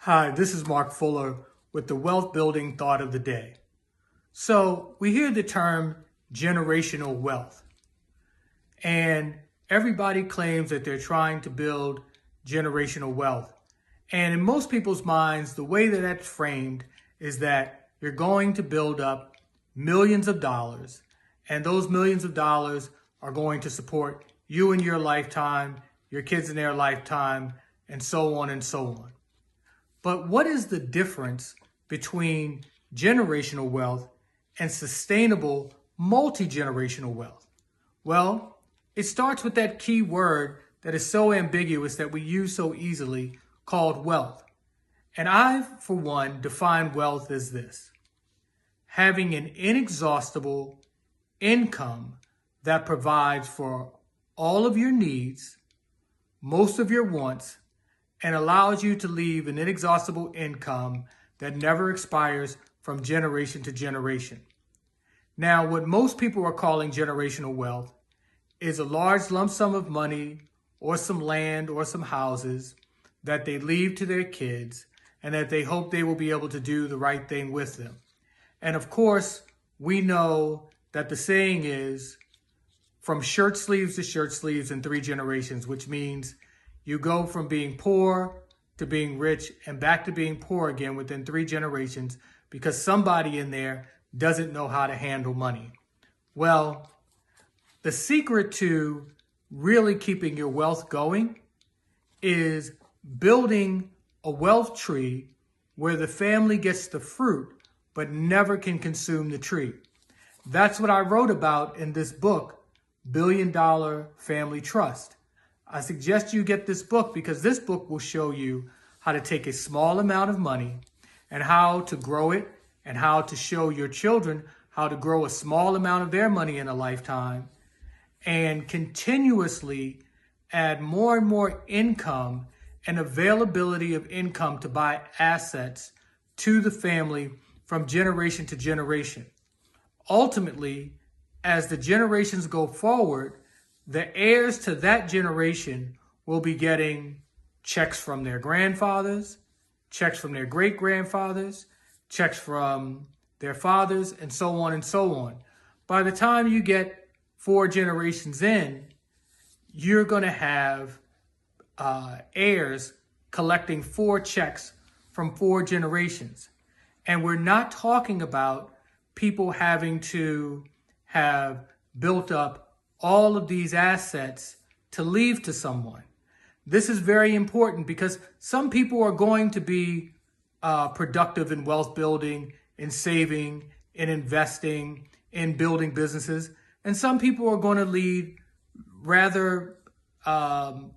Hi, this is Mark Fuller with the Wealth Building Thought of the Day. So we hear the term generational wealth, and everybody claims that they're trying to build generational wealth. And in most people's minds, the way that that's framed is that you're going to build up millions of dollars, and those millions of dollars are going to support you in your lifetime, your kids in their lifetime, and so on and so on. But what is the difference between generational wealth and sustainable multi-generational wealth? Well, it starts with that key word that is so ambiguous that we use so easily called wealth. And I, for one, define wealth as this: having an inexhaustible income that provides for all of your needs, most of your wants, and allows you to leave an inexhaustible income that never expires from generation to generation. Now, what most people are calling generational wealth is a large lump sum of money or some land or some houses that they leave to their kids and that they hope they will be able to do the right thing with them. And of course, we know that the saying is from shirt sleeves to shirt sleeves in 3 generations, which means you go from being poor to being rich and back to being poor again within 3 generations because somebody in there doesn't know how to handle money. Well, the secret to really keeping your wealth going is building a wealth tree where the family gets the fruit but never can consume the tree. That's what I wrote about in this book, $1 Billion Family Trust. I suggest you get this book because this book will show you how to take a small amount of money and how to grow it and how to show your children how to grow a small amount of their money in a lifetime and continuously add more and more income and availability of income to buy assets to the family from generation to generation. Ultimately, as the generations go forward, the heirs to that generation will be getting checks from their grandfathers, checks from their great-grandfathers, checks from their fathers, and so on and so on. By the time you get 4 generations in, you're going to have heirs collecting 4 checks from 4 generations. And we're not talking about people having to have built up all of these assets to leave to someone. This is very important because some people are going to be productive in wealth building, in saving, in investing, in building businesses. And some people are going to lead rather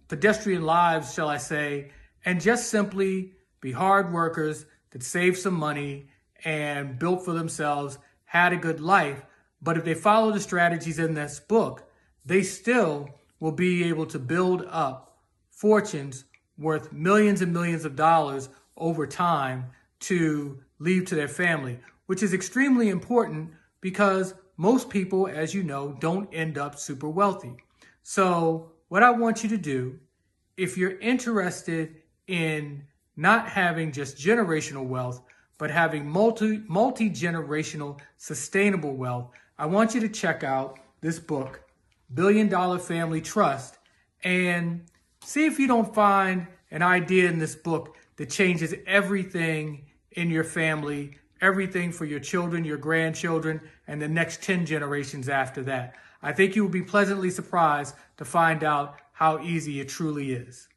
pedestrian lives, shall I say, and just simply be hard workers that save some money and built for themselves, had a good life. But if they follow the strategies in this book, they still will be able to build up fortunes worth millions and millions of dollars over time to leave to their family, which is extremely important because most people, as you know, don't end up super wealthy. So what I want you to do, if you're interested in not having just generational wealth, but having multi-generational sustainable wealth, I want you to check out this book, $1 Billion Family Trust, and see if you don't find an idea in this book that changes everything in your family, everything for your children, your grandchildren, and the next 10 generations after that. I think you will be pleasantly surprised to find out how easy it truly is.